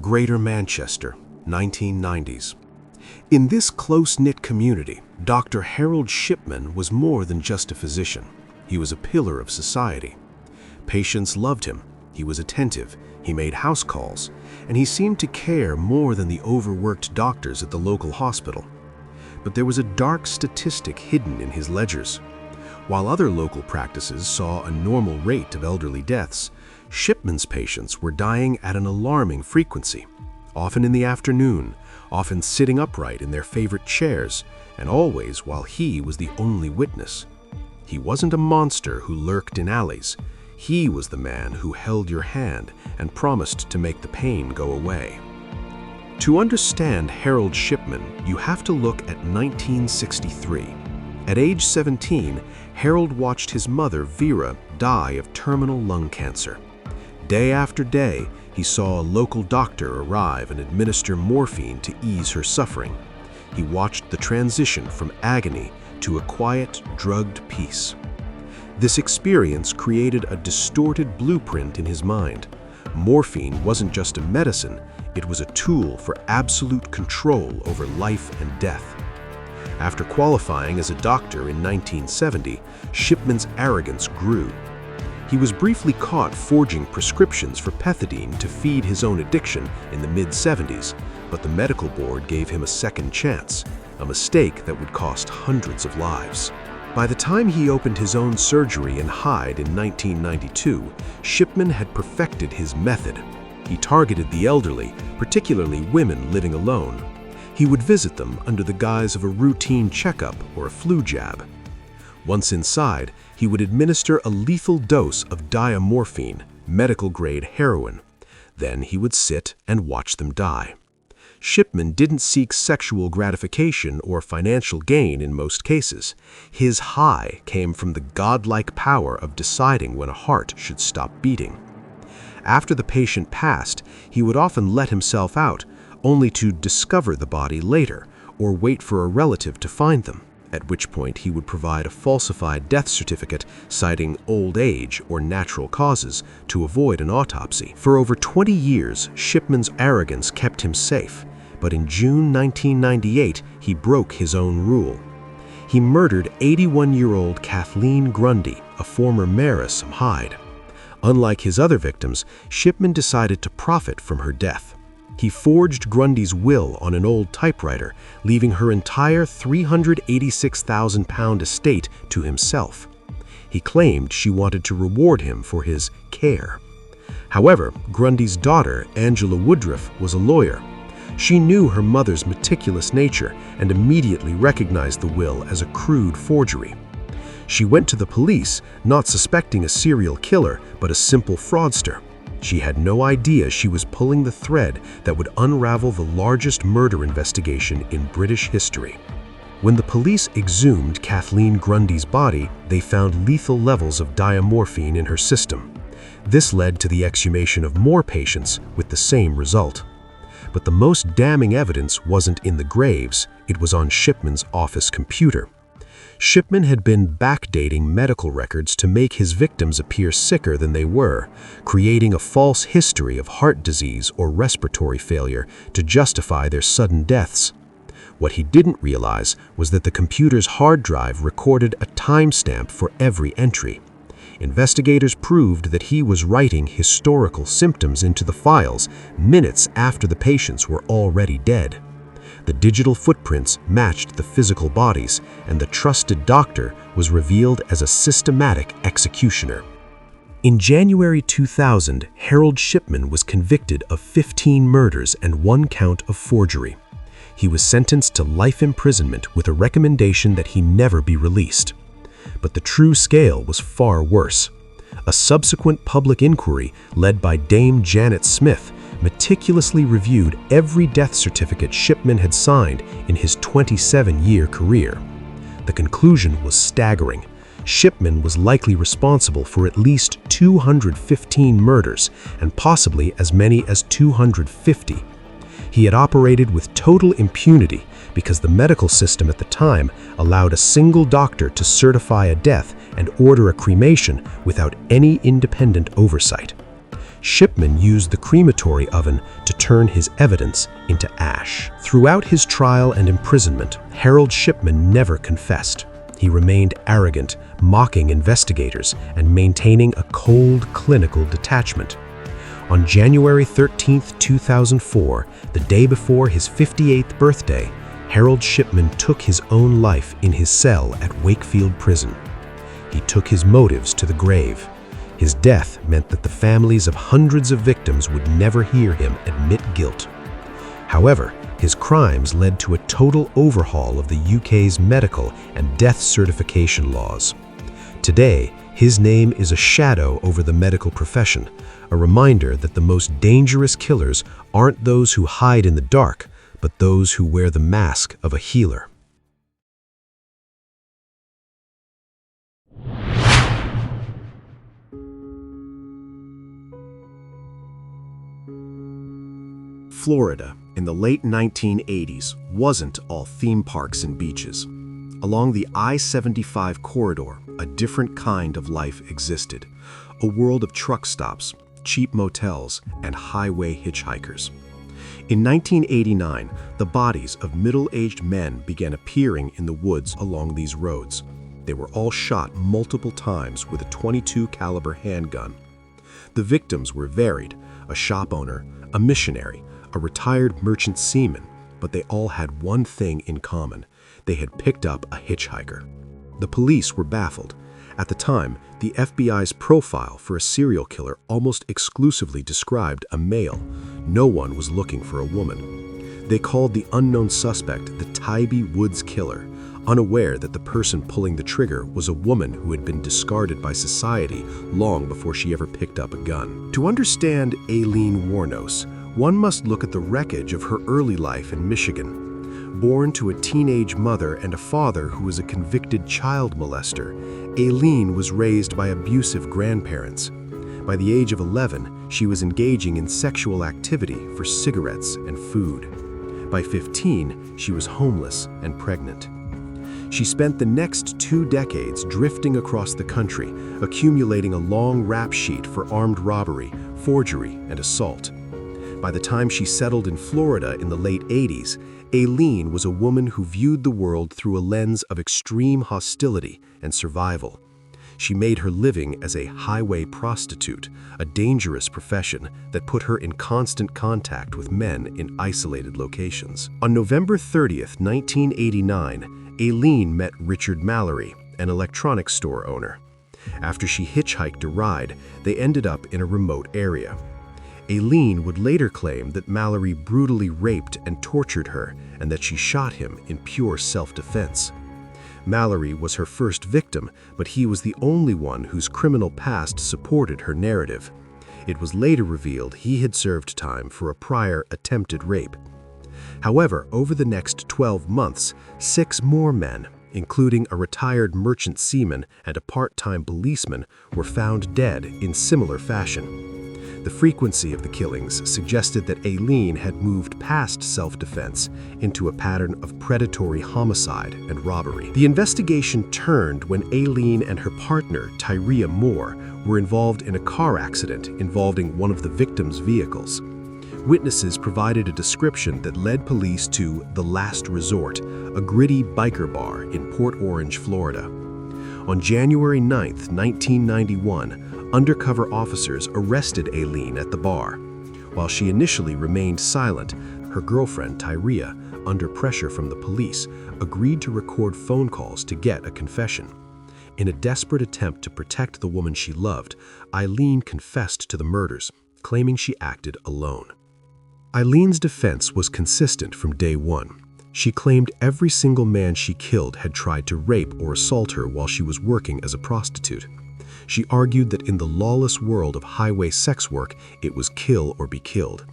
Greater Manchester, 1990s. In this close-knit community, Dr. Harold Shipman was more than just a physician. He was a pillar of society. Patients loved him. He was attentive. He made house calls, and he seemed to care more than the overworked doctors at the local hospital. But there was a dark statistic hidden in his ledgers. While other local practices saw a normal rate of elderly deaths, Shipman's patients were dying at an alarming frequency, often in the afternoon, often sitting upright in their favorite chairs, and always while he was the only witness. He wasn't a monster who lurked in alleys. He was the man who held your hand and promised to make the pain go away. To understand Harold Shipman, you have to look at 1963. At age 17, Harold watched his mother, Vera, die of terminal lung cancer. Day after day, he saw a local doctor arrive and administer morphine to ease her suffering. He watched the transition from agony to a quiet, drugged peace. This experience created a distorted blueprint in his mind. Morphine wasn't just a medicine, it was a tool for absolute control over life and death. After qualifying as a doctor in 1970, Shipman's arrogance grew. He was briefly caught forging prescriptions for pethidine to feed his own addiction in the mid-70s, but the medical board gave him a second chance, a mistake that would cost hundreds of lives. By the time he opened his own surgery in Hyde in 1992, Shipman had perfected his method. He targeted the elderly, particularly women living alone. He would visit them under the guise of a routine checkup or a flu jab. Once inside, he would administer a lethal dose of diamorphine, medical-grade heroin. Then he would sit and watch them die. Shipman didn't seek sexual gratification or financial gain in most cases. His high came from the godlike power of deciding when a heart should stop beating. After the patient passed, he would often let himself out, only to discover the body later or wait for a relative to find them, at which point he would provide a falsified death certificate citing old age or natural causes to avoid an autopsy. For over 20 years, Shipman's arrogance kept him safe. But in June 1998, he broke his own rule. He murdered 81-year-old Kathleen Grundy, a former mayoress of Hyde. Unlike his other victims, Shipman decided to profit from her death. He forged Grundy's will on an old typewriter, leaving her entire £386,000 estate to himself. He claimed she wanted to reward him for his care. However, Grundy's daughter, Angela Woodruff, was a lawyer. She knew her mother's meticulous nature and immediately recognized the will as a crude forgery. She went to the police, not suspecting a serial killer, but a simple fraudster. She had no idea she was pulling the thread that would unravel the largest murder investigation in British history. When the police exhumed Kathleen Grundy's body, they found lethal levels of diamorphine in her system. This led to the exhumation of more patients with the same result. But the most damning evidence wasn't in the graves, it was on Shipman's office computer. Shipman had been backdating medical records to make his victims appear sicker than they were, creating a false history of heart disease or respiratory failure to justify their sudden deaths. What he didn't realize was that the computer's hard drive recorded a timestamp for every entry. Investigators proved that he was writing historical symptoms into the files minutes after the patients were already dead. The digital footprints matched the physical bodies, and the trusted doctor was revealed as a systematic executioner. In January 2000, Harold Shipman was convicted of 15 murders and 1 count of forgery. He was sentenced to life imprisonment with a recommendation that he never be released. But the true scale was far worse. A subsequent public inquiry led by Dame Janet Smith meticulously reviewed every death certificate Shipman had signed in his 27-year career. The conclusion was staggering. Shipman was likely responsible for at least 215 murders and possibly as many as 250. He had operated with total impunity because the medical system at the time allowed a single doctor to certify a death and order a cremation without any independent oversight. Shipman used the crematory oven to turn his evidence into ash. Throughout his trial and imprisonment, Harold Shipman never confessed. He remained arrogant, mocking investigators and maintaining a cold, clinical detachment. On January 13, 2004, the day before his 58th birthday, Harold Shipman took his own life in his cell at Wakefield Prison. He took his motives to the grave. His death meant that the families of hundreds of victims would never hear him admit guilt. However, his crimes led to a total overhaul of the UK's medical and death certification laws. Today, his name is a shadow over the medical profession, a reminder that the most dangerous killers aren't those who hide in the dark, but those who wear the mask of a healer. Florida in the late 1980s wasn't all theme parks and beaches. Along the I-75 corridor, a different kind of life existed, a world of truck stops, cheap motels, and highway hitchhikers. In 1989, the bodies of middle-aged men began appearing in the woods along these roads. They were all shot multiple times with a .22 caliber handgun. The victims were varied: a shop owner, a missionary, a retired merchant seaman, but they all had one thing in common: they had picked up a hitchhiker. The police were baffled. At the time, the FBI's profile for a serial killer almost exclusively described a male. No one was looking for a woman. They called the unknown suspect the Tybee Woods Killer, unaware that the person pulling the trigger was a woman who had been discarded by society long before she ever picked up a gun. To understand Aileen Wuornos, one must look at the wreckage of her early life in Michigan. Born to a teenage mother and a father who was a convicted child molester, Aileen was raised by abusive grandparents. By the age of 11, she was engaging in sexual activity for cigarettes and food. By 15, she was homeless and pregnant. She spent the next 2 decades drifting across the country, accumulating a long rap sheet for armed robbery, forgery, and assault. By the time she settled in Florida in the late 80s, Aileen was a woman who viewed the world through a lens of extreme hostility and survival. She made her living as a highway prostitute, a dangerous profession that put her in constant contact with men in isolated locations. On November 30th, 1989, Aileen met Richard Mallory, an electronics store owner. After she hitchhiked a ride, they ended up in a remote area. Aileen would later claim that Mallory brutally raped and tortured her and that she shot him in pure self-defense. Mallory was her first victim, but he was the only one whose criminal past supported her narrative. It was later revealed he had served time for a prior attempted rape. However, over the next 12 months, 6 more men, including a retired merchant seaman and a part-time policeman, were found dead in similar fashion. The frequency of the killings suggested that Aileen had moved past self-defense into a pattern of predatory homicide and robbery. The investigation turned when Aileen and her partner, Tyria Moore, were involved in a car accident involving one of the victims' vehicles. Witnesses provided a description that led police to The Last Resort, a gritty biker bar in Port Orange, Florida. On January 9, 1991, undercover officers arrested Aileen at the bar. While she initially remained silent, her girlfriend, Tyria, under pressure from the police, agreed to record phone calls to get a confession. In a desperate attempt to protect the woman she loved, Aileen confessed to the murders, claiming she acted alone. Aileen's defense was consistent from day one. She claimed every single man she killed had tried to rape or assault her while she was working as a prostitute. She argued that in the lawless world of highway sex work, it was kill or be killed.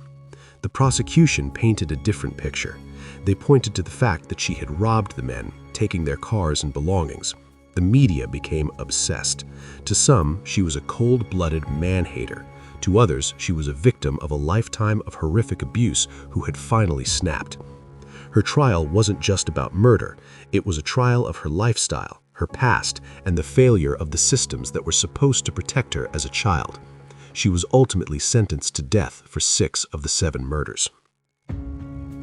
The prosecution painted a different picture. They pointed to the fact that she had robbed the men, taking their cars and belongings. The media became obsessed. To some, she was a cold-blooded man-hater. To others, she was a victim of a lifetime of horrific abuse who had finally snapped. Her trial wasn't just about murder. It was a trial of her lifestyle, her past, and the failure of the systems that were supposed to protect her as a child. She was ultimately sentenced to death for 6 of the 7 murders.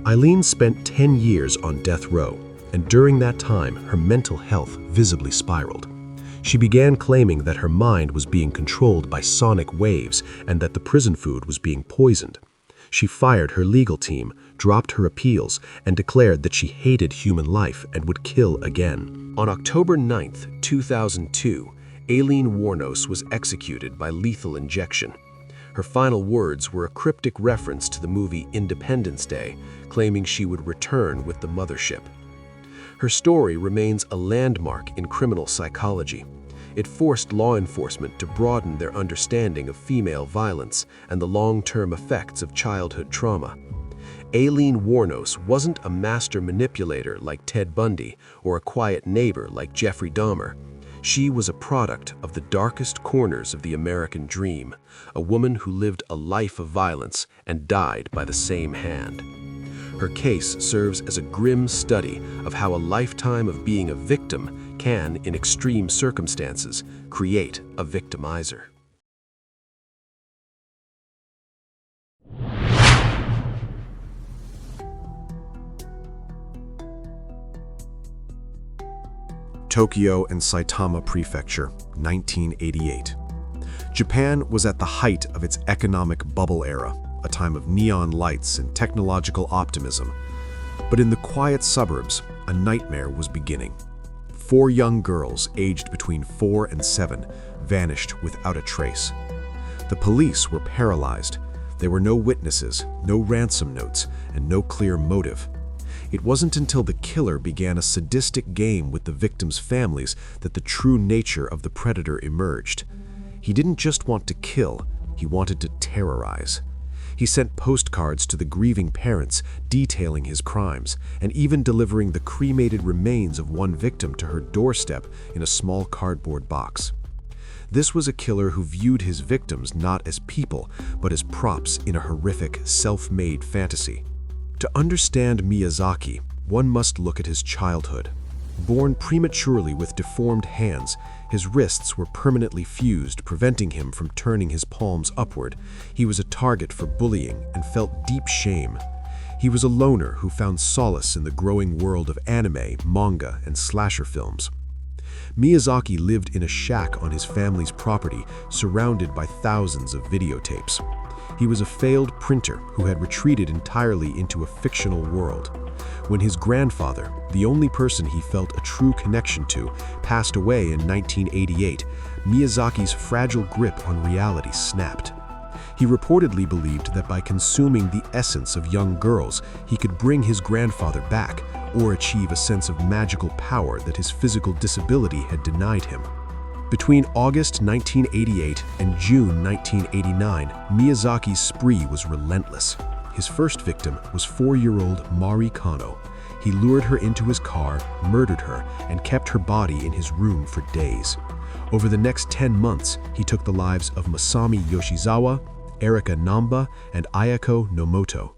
Aileen spent 10 years on death row, and during that time, her mental health visibly spiraled. She began claiming that her mind was being controlled by sonic waves and that the prison food was being poisoned. She fired her legal team, dropped her appeals, and declared that she hated human life and would kill again. On October 9, 2002, Aileen Wuornos was executed by lethal injection. Her final words were a cryptic reference to the movie Independence Day, claiming she would return with the mothership. Her story remains a landmark in criminal psychology. It forced law enforcement to broaden their understanding of female violence and the long-term effects of childhood trauma. Aileen Wuornos wasn't a master manipulator like Ted Bundy or a quiet neighbor like Jeffrey Dahmer. She was a product of the darkest corners of the American dream, a woman who lived a life of violence and died by the same hand. Her case serves as a grim study of how a lifetime of being a victim can, in extreme circumstances, create a victimizer. Tokyo and Saitama Prefecture, 1988. Japan was at the height of its economic bubble era, a time of neon lights and technological optimism. But in the quiet suburbs, a nightmare was beginning. 4 young girls, aged between 4 and 7, vanished without a trace. The police were paralyzed. There were no witnesses, no ransom notes, and no clear motive. It wasn't until the killer began a sadistic game with the victims' families that the true nature of the predator emerged. He didn't just want to kill, he wanted to terrorize. He sent postcards to the grieving parents detailing his crimes, and even delivering the cremated remains of one victim to her doorstep in a small cardboard box. This was a killer who viewed his victims not as people, but as props in a horrific, self-made fantasy. To understand Miyazaki, one must look at his childhood. Born prematurely with deformed hands, his wrists were permanently fused, preventing him from turning his palms upward. He was a target for bullying and felt deep shame. He was a loner who found solace in the growing world of anime, manga, and slasher films. Miyazaki lived in a shack on his family's property, surrounded by thousands of videotapes. He was a failed printer who had retreated entirely into a fictional world. When his grandfather, the only person he felt a true connection to, passed away in 1988, Miyazaki's fragile grip on reality snapped. He reportedly believed that by consuming the essence of young girls, he could bring his grandfather back or achieve a sense of magical power that his physical disability had denied him. Between August 1988 and June 1989, Miyazaki's spree was relentless. His first victim was 4-year-old Mari Kano. He lured her into his car, murdered her, and kept her body in his room for days. Over the next 10 months, he took the lives of Masami Yoshizawa, Erika Namba, and Ayako Nomoto.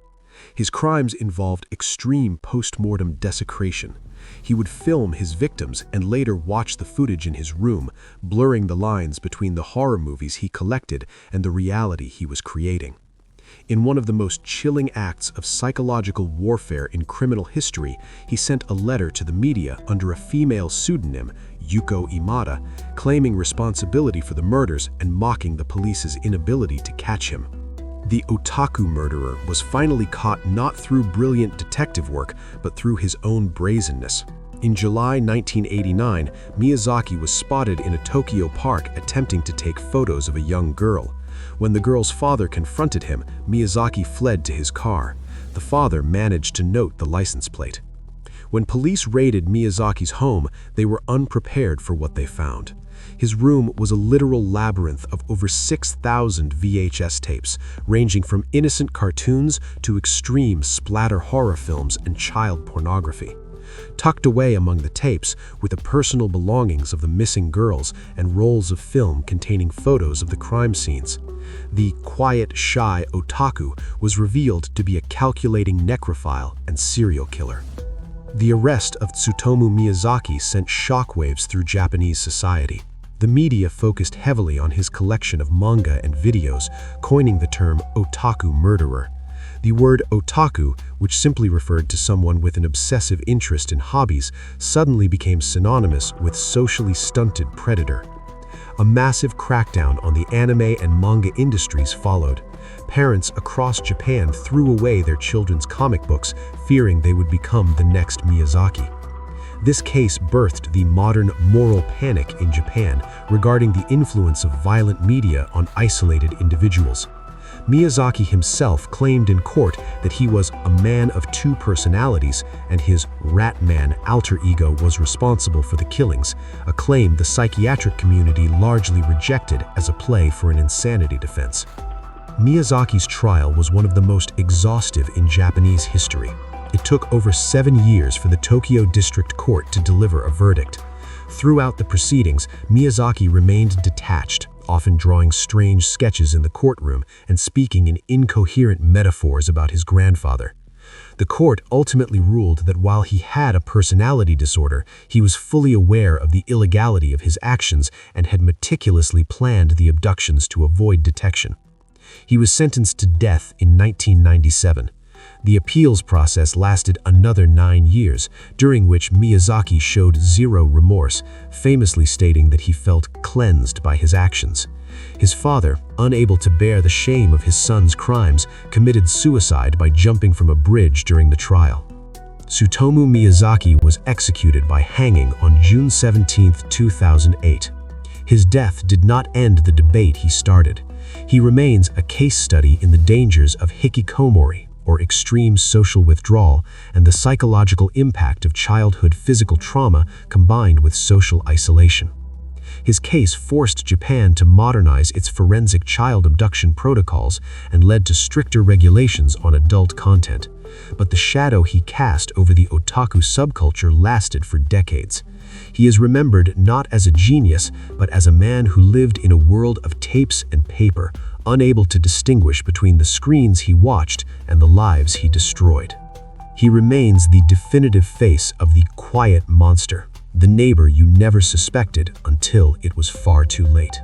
His crimes involved extreme post-mortem desecration. He would film his victims and later watch the footage in his room, blurring the lines between the horror movies he collected and the reality he was creating. In one of the most chilling acts of psychological warfare in criminal history, he sent a letter to the media under a female pseudonym, Yuko Imada, claiming responsibility for the murders and mocking the police's inability to catch him. The otaku murderer was finally caught not through brilliant detective work, but through his own brazenness. In July 1989, Miyazaki was spotted in a Tokyo park attempting to take photos of a young girl. When the girl's father confronted him, Miyazaki fled to his car. The father managed to note the license plate. When police raided Miyazaki's home, they were unprepared for what they found. His room was a literal labyrinth of over 6,000 VHS tapes, ranging from innocent cartoons to extreme splatter horror films and child pornography. Tucked away among the tapes were the personal belongings of the missing girls and rolls of film containing photos of the crime scenes. The quiet, shy otaku was revealed to be a calculating necrophile and serial killer. The arrest of Tsutomu Miyazaki sent shockwaves through Japanese society. The media focused heavily on his collection of manga and videos, coining the term otaku murderer. The word otaku, which simply referred to someone with an obsessive interest in hobbies, suddenly became synonymous with socially stunted predator. A massive crackdown on the anime and manga industries followed. Parents across Japan threw away their children's comic books, fearing they would become the next Miyazaki. This case birthed the modern moral panic in Japan regarding the influence of violent media on isolated individuals. Miyazaki himself claimed in court that he was a man of two personalities and his Rat Man alter ego was responsible for the killings, a claim the psychiatric community largely rejected as a play for an insanity defense. Miyazaki's trial was one of the most exhaustive in Japanese history. It took over 7 years for the Tokyo District Court to deliver a verdict. Throughout the proceedings, Miyazaki remained detached, often drawing strange sketches in the courtroom and speaking in incoherent metaphors about his grandfather. The court ultimately ruled that while he had a personality disorder, he was fully aware of the illegality of his actions and had meticulously planned the abductions to avoid detection. He was sentenced to death in 1997. The appeals process lasted another 9 years, during which Miyazaki showed zero remorse, famously stating that he felt cleansed by his actions. His father, unable to bear the shame of his son's crimes, committed suicide by jumping from a bridge during the trial. Tsutomu Miyazaki was executed by hanging on June 17, 2008. His death did not end the debate he started. He remains a case study in the dangers of hikikomori, or extreme social withdrawal, and the psychological impact of childhood physical trauma combined with social isolation. His case forced Japan to modernize its forensic child abduction protocols and led to stricter regulations on adult content. But the shadow he cast over the otaku subculture lasted for decades. He is remembered not as a genius, but as a man who lived in a world of tapes and paper, unable to distinguish between the screens he watched and the lives he destroyed. He remains the definitive face of the quiet monster, the neighbor you never suspected until it was far too late.